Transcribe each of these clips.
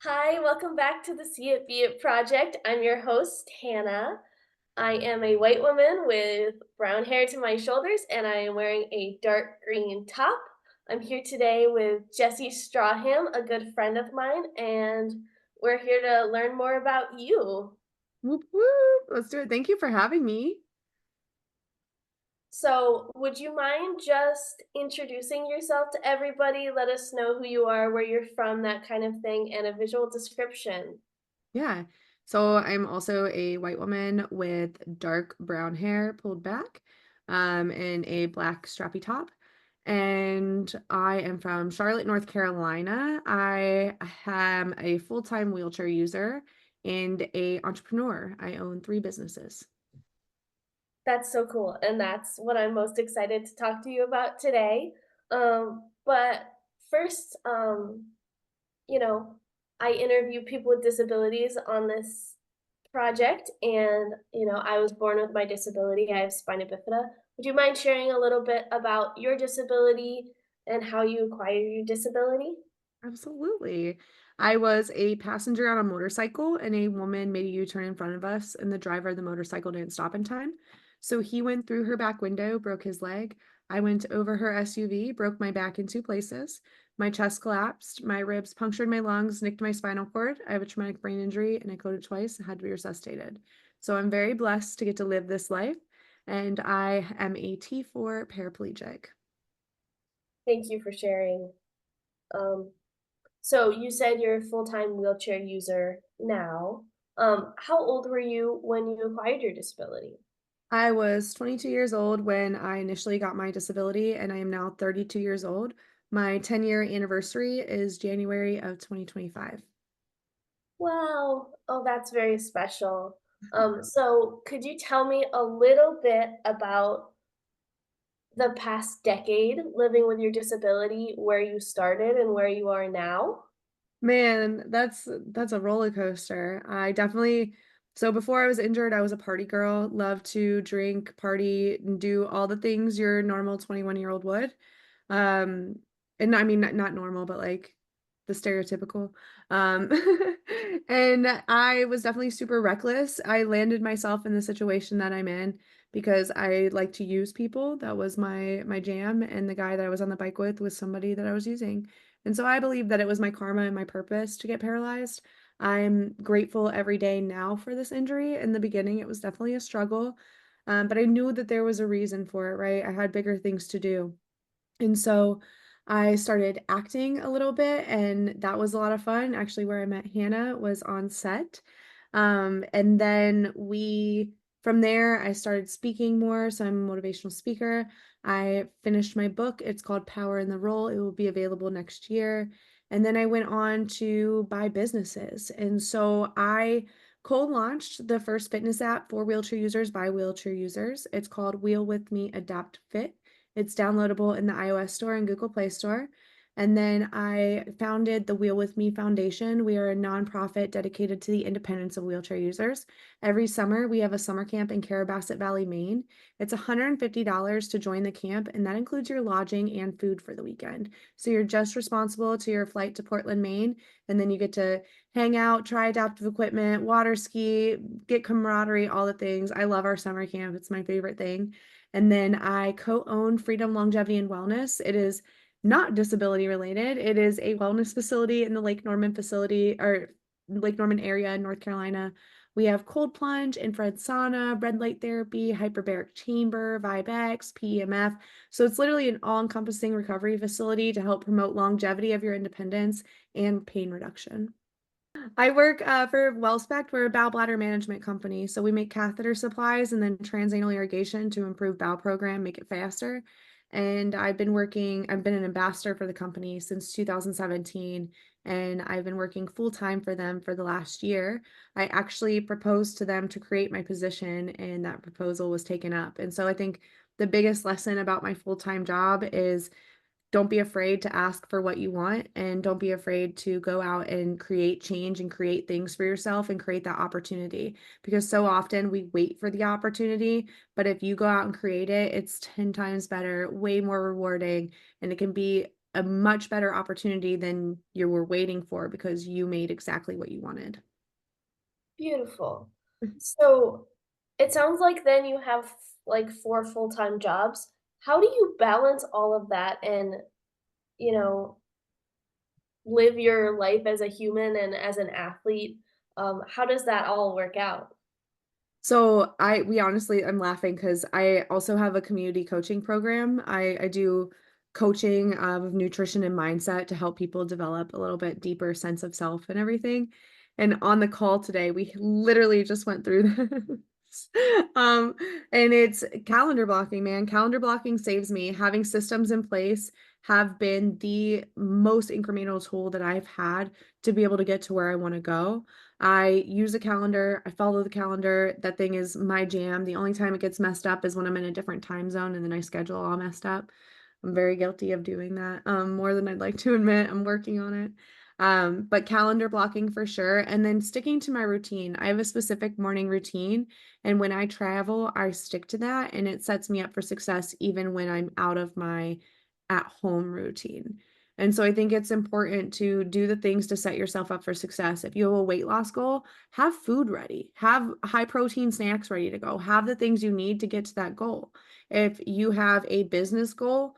Hi, welcome back to the See It Be It project. I'm your host, Hannah. I am a white woman with brown hair to my shoulders, and I am wearing a dark green top. I'm here today with Jesi Stracham, a good friend of mine, and we're here to learn more about you. Whoop, whoop. Let's do it. Thank you for having me. So, would you mind just introducing yourself to everybody? Let us know who you are, where you're from, that kind of thing, and a visual description. Yeah. So I'm also a white woman with dark brown hair pulled back, and a black strappy top. And I am from Charlotte, North Carolina. I am a full-time wheelchair user and a entrepreneur. I own three businesses. That's so cool, and that's what I'm most excited to talk to you about today. But first, you know, I interview people with disabilities on this project, and I was born with my disability. I have spina bifida. Would you mind sharing a little bit about your disability and how you acquired your disability? Absolutely. I was a passenger on a motorcycle and a woman made a U-turn in front of us and the driver of the motorcycle didn't stop in time. So he went through her back window, broke his leg. I went over her SUV, broke my back in two places. My chest collapsed, my ribs punctured my lungs, nicked my spinal cord. I have a traumatic brain injury and I coded twice and had to be resuscitated. So I'm very blessed to get to live this life and I am a T4 paraplegic. Thank you for sharing. Um, So you said you're a full-time wheelchair user now. How old were you when you acquired your disability? I was 22 years old when I initially got my disability, and I am now 32 years old. My 10-year anniversary is January of 2025. Wow. Oh, that's very special. So could you tell me a little bit about the past decade living with your disability, where you started and where you are now? Man, that's a roller coaster. I definitely so before I was injured, I was a party girl, loved to drink, party, and do all the things your normal 21-year-old would. Um, and I mean not normal, but like the stereotypical. Um, and I was definitely super reckless. I landed myself in the situation that I'm in because I like to use people. That was my jam, and the guy that I was on the bike with was somebody that I was using. And so I believe that it was my karma and my purpose to get paralyzed. I'm grateful every day now for this injury. In the beginning, it was definitely a struggle, but I knew that there was a reason for it, right? I had bigger things to do. And so I started acting a little bit, and that was a lot of fun. Actually, where I met Hannah was on set. And then from there, I started speaking more. So I'm a motivational speaker. I finished my book. It's called Power in the Role. It will be available next year. And then I went on to buy businesses. And so I co-launched the first fitness app for wheelchair users by wheelchair users. It's called Wheel With Me Adapt Fit. It's downloadable in the iOS store and Google Play Store. And then I founded the Wheel With Me Foundation. We are a nonprofit dedicated to the independence of wheelchair users. Every summer, we have a summer camp in Carrabassett Valley, Maine. It's $150 to join the camp, and that includes your lodging and food for the weekend. So you're just responsible to your flight to Portland, Maine, and then you get to hang out, try adaptive equipment, water ski, get camaraderie, all the things. I love our summer camp. It's my favorite thing. And then I co-own Freedom Longevity and Wellness. It is not disability related. It is a wellness facility in the Lake Norman facility or Lake Norman area in North Carolina. We have cold plunge, infrared sauna, red light therapy, hyperbaric chamber, VibeX, PEMF. So it's literally an all-encompassing recovery facility to help promote longevity of your independence and pain reduction. I work for WellSpect. We're a bowel bladder management company. So we make catheter supplies and then transanal irrigation to improve bowel program, make it faster. And I've been an ambassador for the company since 2017, and I've been working full time for them for the last year. I actually proposed to them to create my position, and that proposal was taken up. And so I think the biggest lesson about my full time job is don't be afraid to ask for what you want and don't be afraid to go out and create change and create things for yourself and create that opportunity because so often we wait for the opportunity, but if you go out and create it, it's 10 times better, way more rewarding, and it can be a much better opportunity than you were waiting for because you made exactly what you wanted. Beautiful. So, it sounds like then you have, like, 4 full-time jobs. How do you balance all of that and, you know, live your life as a human and as an athlete? How does that all work out? So we honestly, I'm laughing because I also have a community coaching program. I do coaching of nutrition and mindset to help people develop a little bit deeper sense of self and everything. And on the call today, we literally just went through this. Um, and it's calendar blocking, man. Calendar blocking saves me. Having systems in place have been the most incremental tool that I've had to be able to get to where I want to go. I use a calendar, I follow the calendar. That thing is my jam. The only time it gets messed up is when I'm in a different time zone and then I schedule all messed up. I'm very guilty of doing that, more than I'd like to admit. I'm working on it. But calendar blocking for sure. And then sticking to my routine. I have a specific morning routine. And when I travel, I stick to that. And it sets me up for success even when I'm out of my at home routine. And so I think it's important to do the things to set yourself up for success. If you have a weight loss goal, have food ready, have high protein snacks ready to go, have the things you need to get to that goal. If you have a business goal,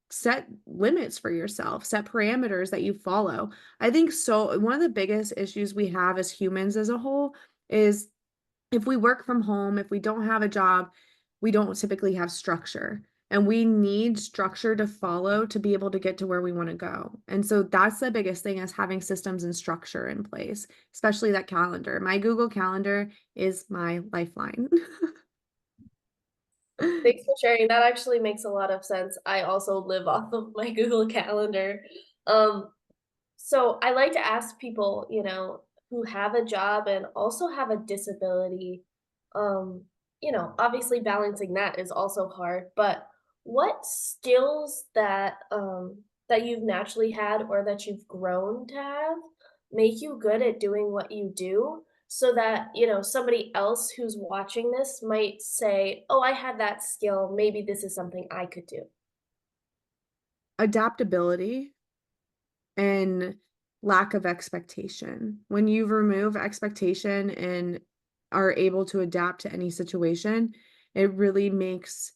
set limits for yourself, set parameters that you follow. I think so. One of the biggest issues we have as humans as a whole is if we work from home, if we don't have a job, we don't typically have structure. And we need structure to follow to be able to get to where we want to go. And so that's the biggest thing is having systems and structure in place, especially that calendar. My Google Calendar is my lifeline. Thanks for sharing, that actually makes a lot of sense. I also live off of my Google Calendar. Um, So I like to ask people, who have a job and also have a disability, obviously balancing that is also hard, but what skills that you've naturally had or that you've grown to have make you good at doing what you do so that, somebody else who's watching this might say, "Oh, I had that skill. Maybe this is something I could do." Adaptability and lack of expectation. When you remove expectation and are able to adapt to any situation, it really makes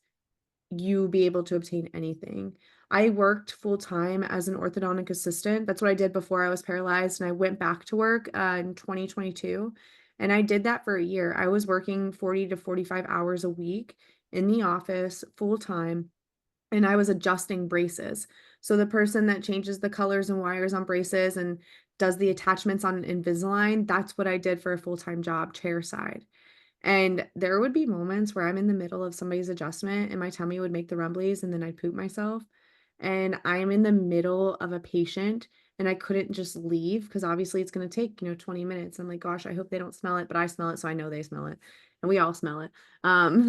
you be able to obtain anything. I worked full time as an orthodontic assistant. That's what I did before I was paralyzed, and I went back to work in 2022. And I did that for a year. I was working 40 to 45 hours a week in the office full time and I was adjusting braces. So the person that changes the colors and wires on braces and does the attachments on Invisalign, that's what I did for a full-time job, chair side. And there would be moments where I'm in the middle of somebody's adjustment and my tummy would make the rumblies and then I'd poop myself. And I'm in the middle of a patient and I couldn't just leave because obviously it's going to take, 20 minutes. I'm like, gosh, I hope they don't smell it, but I smell it. So I know they smell it and we all smell it.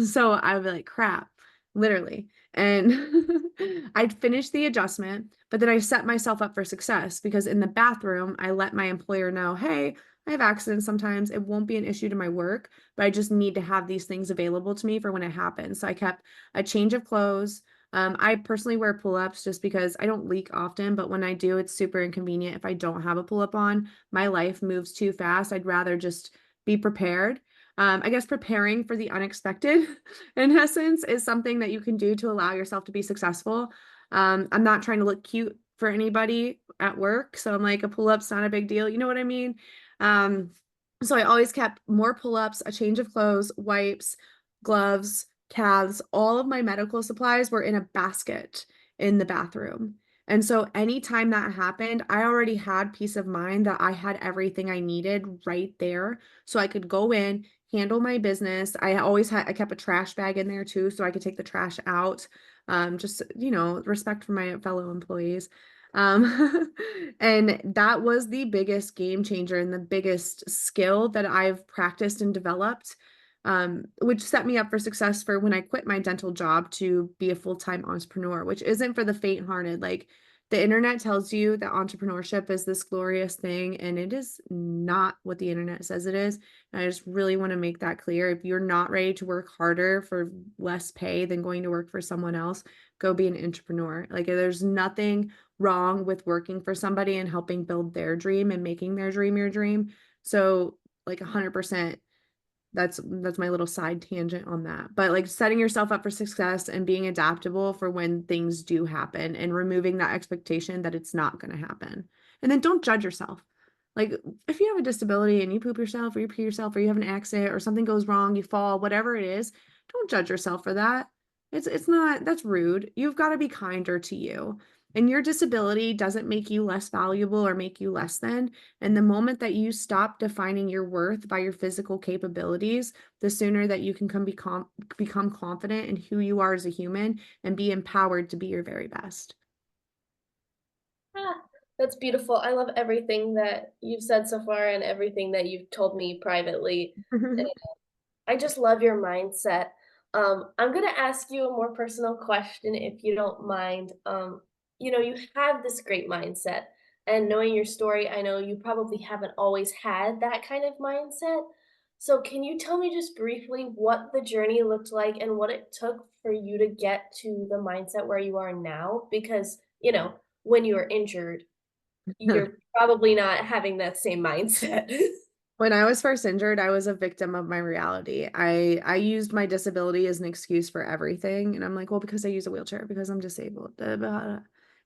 So I would be like, crap, literally. And I'd finish the adjustment, but then I set myself up for success because in the bathroom, I let my employer know, hey, I have accidents sometimes. It won't be an issue to my work, but I just need to have these things available to me for when it happens. So I kept a change of clothes. I personally wear pull-ups just because I don't leak often, but when I do, it's super inconvenient. If I don't have a pull-up on, my life moves too fast. I'd rather just be prepared. I guess preparing for the unexpected, in essence, is something that you can do to allow yourself to be successful. I'm not trying to look cute for anybody at work, so I'm like a pull-up's not a big deal. You know what I mean? Um, so I always kept more pull-ups, a change of clothes, wipes, gloves, calves, all of my medical supplies were in a basket in the bathroom. And so anytime that happened, I already had peace of mind that I had everything I needed right there. So I could go in, handle my business. I kept a trash bag in there too, so I could take the trash out. Just, respect for my fellow employees. Um, and that was the biggest game changer and the biggest skill that I've practiced and developed, which set me up for success for when I quit my dental job to be a full-time entrepreneur, which isn't for the faint-hearted. Like, The internet tells you that entrepreneurship is this glorious thing, and it is not what the internet says it is. And I just really want to make that clear. If you're not ready to work harder for less pay than going to work for someone else, go be an entrepreneur. Like there's nothing wrong with working for somebody and helping build their dream and making their dream your dream. So like 100%, that's my little side tangent on that. But like setting yourself up for success and being adaptable for when things do happen and removing that expectation that it's not going to happen. And then don't judge yourself. Like if you have a disability and you poop yourself or you pee yourself or you have an accident or something goes wrong, you fall, whatever it is, don't judge yourself for that. It's not, that's rude. You've got to be kinder to you. And your disability doesn't make you less valuable or make you less than. And the moment that you stop defining your worth by your physical capabilities, the sooner that you can become confident in who you are as a human and be empowered to be your very best. Ah, that's beautiful. I love everything that you've said so far and everything that you've told me privately. I just love your mindset. I'm gonna ask you a more personal question if you don't mind. You have this great mindset, and knowing your story, I know you probably haven't always had that kind of mindset. So, can you tell me just briefly what the journey looked like and what it took for you to get to the mindset where you are now? Because, when you were injured, you're probably not having that same mindset. When I was first injured, I was a victim of my reality. I used my disability as an excuse for everything, and I'm like, well, because I use a wheelchair, because I'm disabled, blah, blah, blah.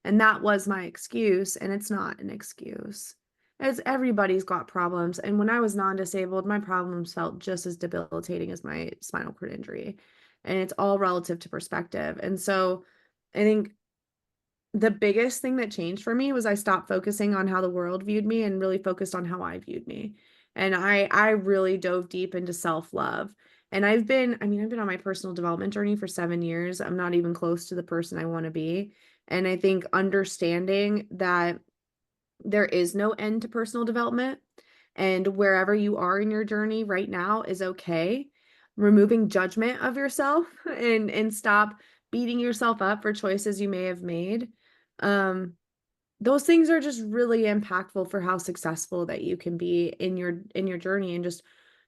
And that was my excuse, and it's not an excuse. It's everybody's got problems, and when I was non-disabled, my problems felt just as debilitating as my spinal cord injury, and it's all relative to perspective. And so, I think the biggest thing that changed for me was I stopped focusing on how the world viewed me and really focused on how I viewed me. And I really dove deep into self-love. And I've been on my personal development journey for 7 years. I'm not even close to the person I want to be. And I think understanding that there is no end to personal development and wherever you are in your journey right now is okay. Removing judgment of yourself and stop beating yourself up for choices you may have made. Um, those things are just really impactful for how successful that you can be in your journey and just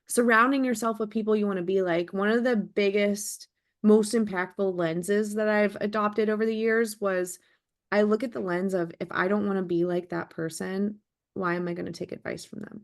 surrounding yourself with people you want to be like. One of the biggest, most impactful lenses that I've adopted over the years was I look at the lens of if I don't want to be like that person, why am I going to take advice from them?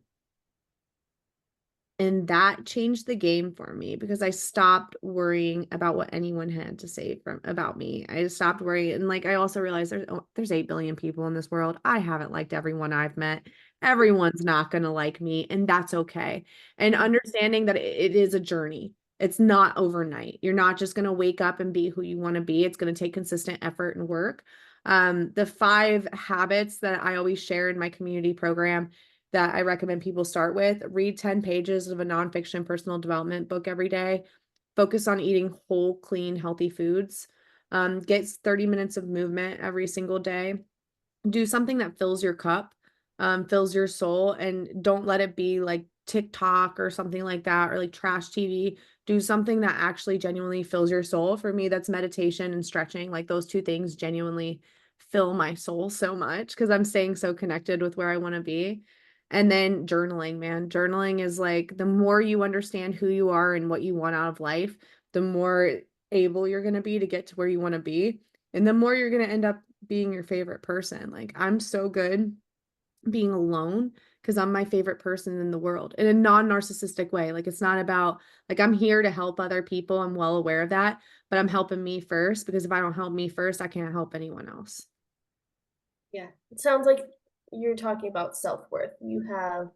And that changed the game for me because I stopped worrying about what anyone had to say about me. I just stopped worrying. And like I also realized there's 8 billion people in this world. I haven't liked everyone I've met. Everyone's not gonna like me, and that's okay. And understanding that it is a journey. It's not overnight. You're not just gonna wake up and be who you want to be. It's gonna take consistent effort and work. The 5 habits that I always share in my community program that I recommend people start with. Read 10 pages of a nonfiction personal development book every day. Focus on eating whole, clean, healthy foods. Get 30 minutes of movement every single day. Do something that fills your cup, fills your soul, and don't let it be like TikTok or something like that, or like trash TV. Do something that actually genuinely fills your soul. For me, that's meditation and stretching. Like those 2 things genuinely fill my soul so much because I'm staying so connected with where I want to be. And then journaling, man. Journaling is like the more you understand who you are and what you want out of life, the more able you're going to be to get to where you want to be. And the more you're going to end up being your favorite person. Like I'm so good being alone because I'm my favorite person in the world in a non-narcissistic way. Like it's not about like I'm here to help other people. I'm well aware of that, but I'm helping me first because if I don't help me first, I can't help anyone else. Yeah, it sounds like you're talking about self-worth. You have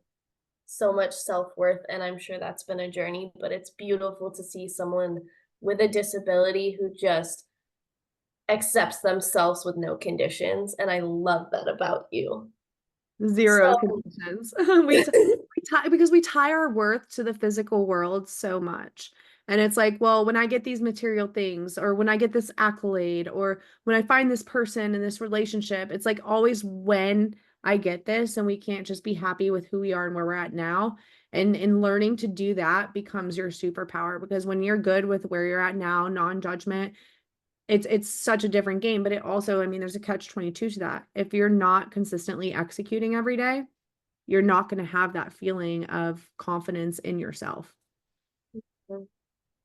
so much self-worth, and I'm sure that's been a journey, but it's beautiful to see someone with a disability who just accepts themselves with no conditions, and I love that about you. Zero So conditions. We tie because we tie our worth to the physical world so much. And it's like, well, when I get these material things, or when I get this accolade, or when I find this person in this relationship, it's like always when I get this, and we can't just be happy with who we are and where we're at now. And in learning to do that becomes your superpower because when you're good with where you're at now, non-judgment, It's such a different game, but it also, I mean, there's a catch-22 to that. If you're not consistently executing every day, you're not gonna have that feeling of confidence in yourself. Mm.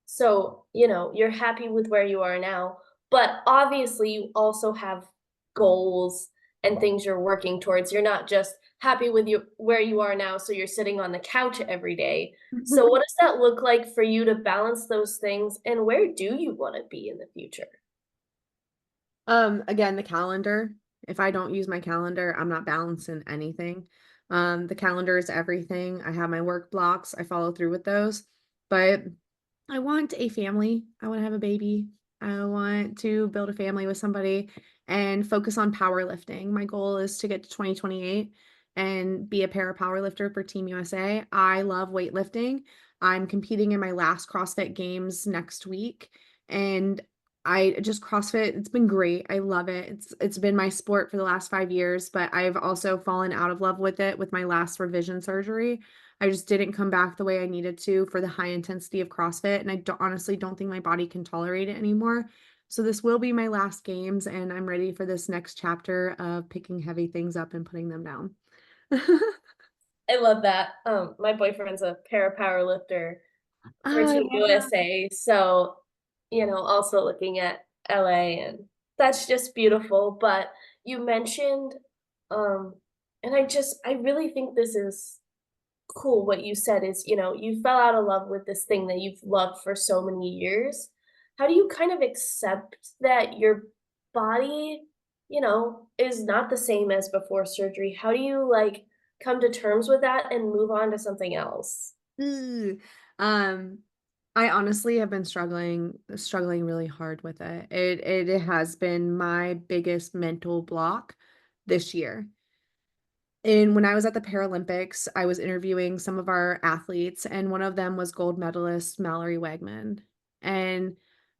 So, you're happy with where you are now, but obviously you also have goals and things you're working towards. You're not just happy with you where you are now, so you're sitting on the couch every day. So what does that look like for you to balance those things, and where do you wanna be in the future? Again, the calendar. If I don't use my calendar, I'm not balancing anything. The calendar is everything. I have my work blocks. I follow through with those. But I want a family. I want to have a baby. I want to build a family with somebody and focus on powerlifting. My goal is to get to 2028 and be a para powerlifter for Team USA. I love weightlifting. I'm competing in my last CrossFit Games next week, and I just CrossFit, it's been great. I love it. It's been my sport for the last 5 years, but I've also fallen out of love with it with my last revision surgery. I just didn't come back the way I needed to for the high intensity of CrossFit, and I honestly don't think my body can tolerate it anymore. So this will be my last games, and I'm ready for this next chapter of picking heavy things up and putting them down. I love that. My boyfriend's a para powerlifter for Oh, I Team love that. USA, so, also looking at LA, and that's just beautiful, but you mentioned, um and I really think this is cool what you said is, you fell out of love with this thing that you've loved for so many years. How do you kind of accept that your body, is not the same as before surgery? How do you, like, come to terms with that and move on to something else? Ugh. Um, I honestly have been struggling really hard with it. It has been my biggest mental block this year. And when I was at the Paralympics, I was interviewing some of our athletes, and one of them was gold medalist Mallory Wegman. And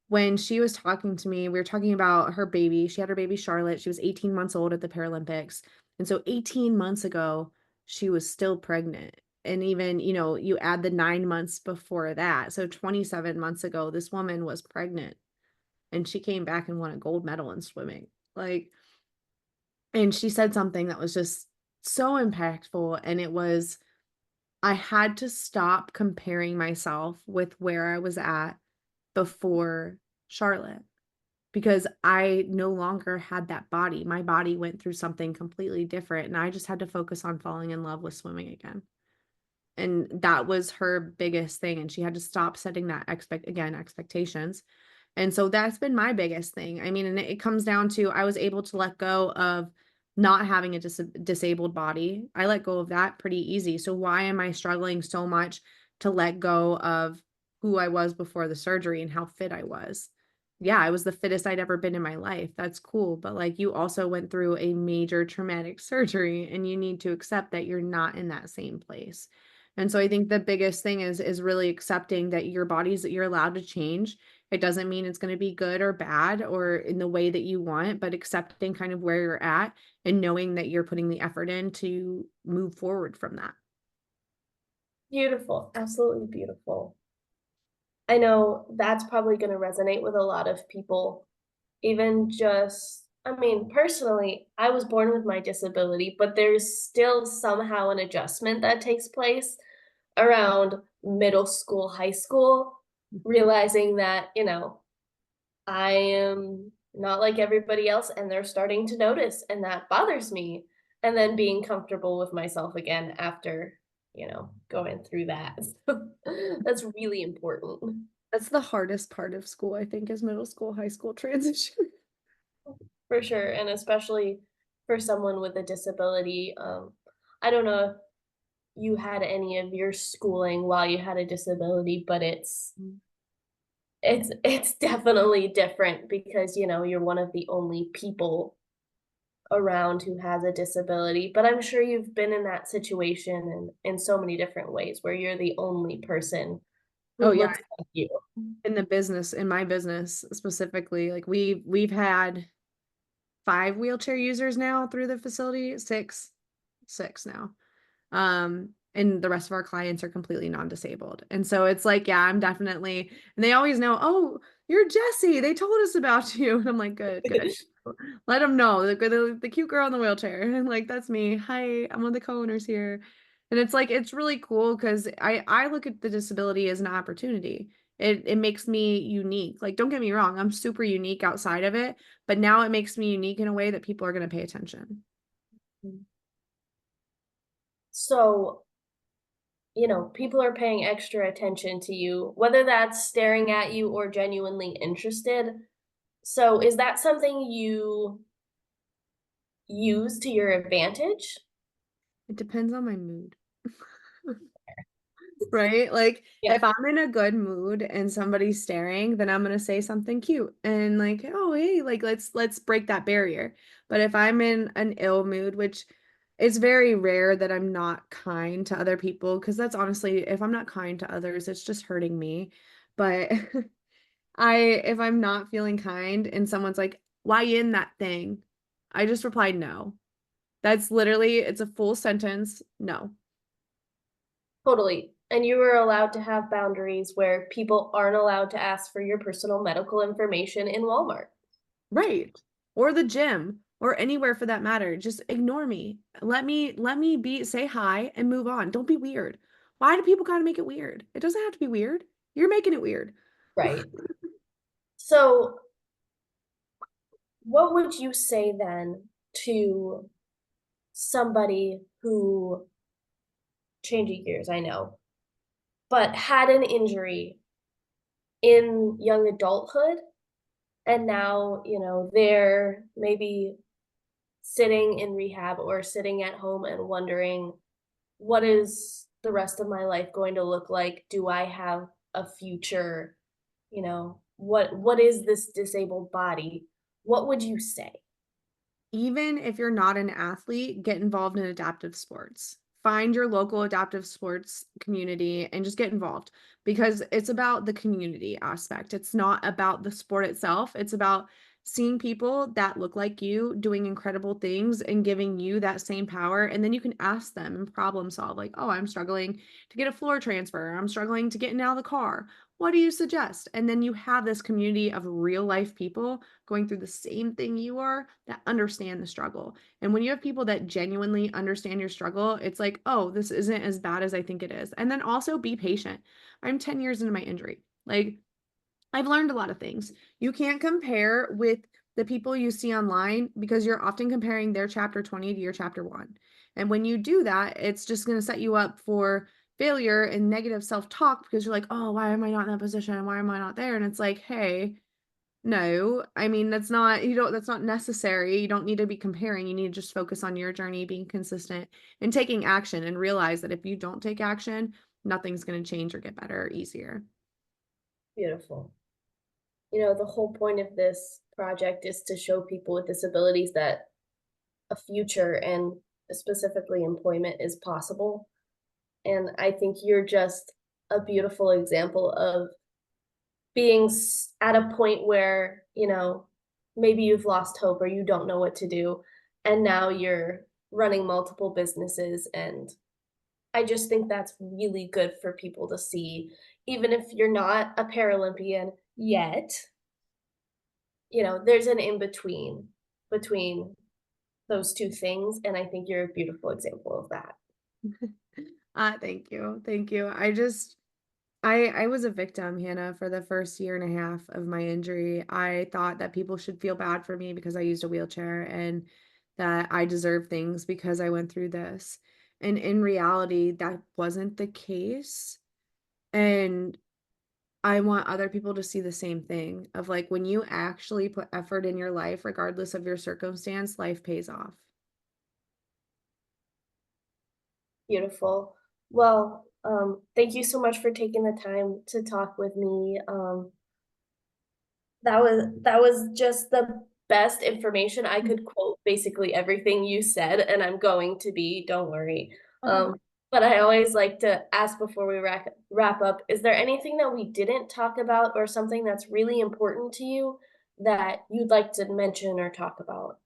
when she was talking to me, we were talking about her baby. She had her baby Charlotte. She was 18 months old at the Paralympics. And so 18 months ago, she was still pregnant. And even, you add the 9 months before that. So 27 months ago, this woman was pregnant and she came back and won a gold medal in swimming. Like, and she said something that was just so impactful, and it was, I had to stop comparing myself with where I was at before Charlotte, because I no longer had that body. My body went through something completely different, and I just had to focus on falling in love with swimming again. And that was her biggest thing, and she had to stop setting that expectations. And so that's been my biggest thing. I mean, and it comes down to, I was able to let go of not having a disabled body. I let go of that pretty easy. So why am I struggling so much to let go of who I was before the surgery and how fit I was? Yeah, I was the fittest I'd ever been in my life. That's cool. But like, you also went through a major traumatic surgery, and you need to accept that you're not in that same place. And so I think the biggest thing is really accepting that your body's, that you're allowed to change. It doesn't mean it's going to be good or bad or in the way that you want, but accepting kind of where you're at and knowing that you're putting the effort in to move forward from that. Beautiful, absolutely beautiful. I know that's probably gonna resonate with a lot of people. Even just I mean, personally, I was born with my disability, but there's still somehow an adjustment that takes place around middle school, high school, realizing that, I am not like everybody else and they're starting to notice, and that bothers me. And then being comfortable with myself again after, going through that. That's really important. That's the hardest part of school, I think, is middle school, high school transition. For sure, and especially for someone with a disability. I don't know if you had any of your schooling while you had a disability, but it's definitely different because, you're one of the only people around who has a disability. But I'm sure you've been in that situation in so many different ways where you're the only person who Oh yeah, looks like you. in my business specifically, like we've had 5 wheelchair users now through the facility, six now. and the rest of our clients are completely non-disabled. And so it's like, yeah, I'm definitely, and they always know, oh, you're Jesi. They told us about you. And I'm like, good, good. Let them know the cute girl in the wheelchair. And like, that's me. Hi, I'm one of the co-owners here. And it's like, it's really cool because I look at the disability as an opportunity. It makes me unique. Like, don't get me wrong, I'm super unique outside of it, but now it makes me unique in a way that people are going to pay attention. So, people are paying extra attention to you, whether that's staring at you or genuinely interested. So, is that something you use to your advantage? It depends on my mood. Right? Like Yeah, if I'm in a good mood and somebody's staring, then I'm gonna say something cute and like, oh hey, like let's break that barrier. But if I'm in an ill mood, which it's very rare that I'm not kind to other people, because that's honestly, if I'm not kind to others, it's just hurting me. But if I'm not feeling kind and someone's like, why you in that thing? I just replied no. That's literally, it's a full sentence, no. totally. And you were allowed to have boundaries where people aren't allowed to ask for your personal medical information in Walmart. Right. Or the gym or anywhere for that matter. Just ignore me. Let me be say hi and move on. Don't be weird. Why do people gotta make it weird? It doesn't have to be weird. You're making it weird. Right. So, what would you say then to somebody who, changing gears, I know, but had an injury in young adulthood and now, they're maybe sitting in rehab or sitting at home and wondering, what is the rest of my life going to look like? Do I have a future? What is this disabled body? What would you say? Even if you're not an athlete, get involved in adaptive sports. Find your local adaptive sports community and just get involved because it's about the community aspect. It's not about the sport itself. It's about seeing people that look like you doing incredible things and giving you that same power. And then you can ask them and problem solve, like, oh, I'm struggling to get a floor transfer. I'm struggling to get in and out of the car. What do you suggest? And then you have this community of real life people going through the same thing you are that understand the struggle. And when you have people that genuinely understand your struggle, it's like, oh, this isn't as bad as I think it is. And then also be patient. I'm 10 years into my injury. Like, I've learned a lot of things. You can't compare with the people you see online because you're often comparing their chapter 20 to your chapter 1. And when you do that, it's just going to set you up for failure and negative self-talk because you're like, "Oh, why am I not in that position? Why am I not there?" And it's like, "Hey, no, I mean, that's not necessary. You don't need to be comparing. You need to just focus on your journey, being consistent and taking action and realize that if you don't take action, nothing's going to change or get better or easier." Beautiful. The whole point of this project is to show people with disabilities that a future and specifically employment is possible. And I think you're just a beautiful example of being at a point where, maybe you've lost hope or you don't know what to do. And now you're running multiple businesses. And I just think that's really good for people to see. Even if you're not a Paralympian yet, there's an in between those two things. And I think you're a beautiful example of that. Thank you. Thank you. I was a victim, Hannah, for the first year and a half of my injury. I thought that people should feel bad for me because I used a wheelchair and that I deserve things because I went through this. And in reality, that wasn't the case. And I want other people to see the same thing of like when you actually put effort in your life, regardless of your circumstance, life pays off. Beautiful. Well, thank you so much for taking the time to talk with me. That was just the best information. I could quote basically everything you said, and I'm going to be, don't worry. Um, but I always like to ask before we wrap up, is there anything that we didn't talk about or something that's really important to you that you'd like to mention or talk about?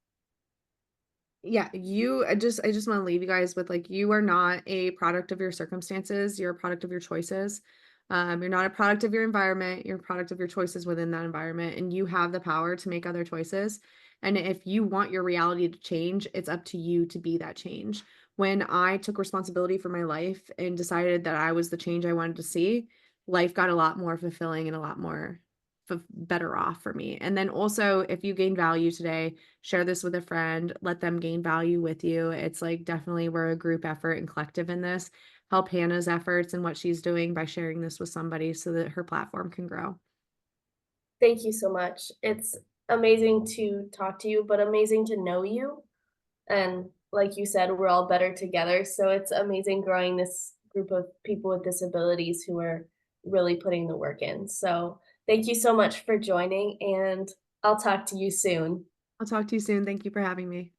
Yeah, I just wanna leave you guys with, like, you are not a product of your circumstances, you're a product of your choices. You're not a product of your environment, you're a product of your choices within that environment, and you have the power to make other choices. And if you want your reality to change, it's up to you to be that change. When I took responsibility for my life and decided that I was the change I wanted to see, life got a lot more fulfilling and a lot more better off for me. And then also, if you gain value today, share this with a friend, let them gain value with you. It's like definitely we're a group effort and collective in this. Help Hannah's efforts and what she's doing by sharing this with somebody so that her platform can grow. Thank you so much. It's amazing to talk to you, but amazing to know you. And like you said, we're all better together. So it's amazing growing this group of people with disabilities who are really putting the work in. So thank you so much for joining, and I'll talk to you soon. I'll talk to you soon. Thank you for having me.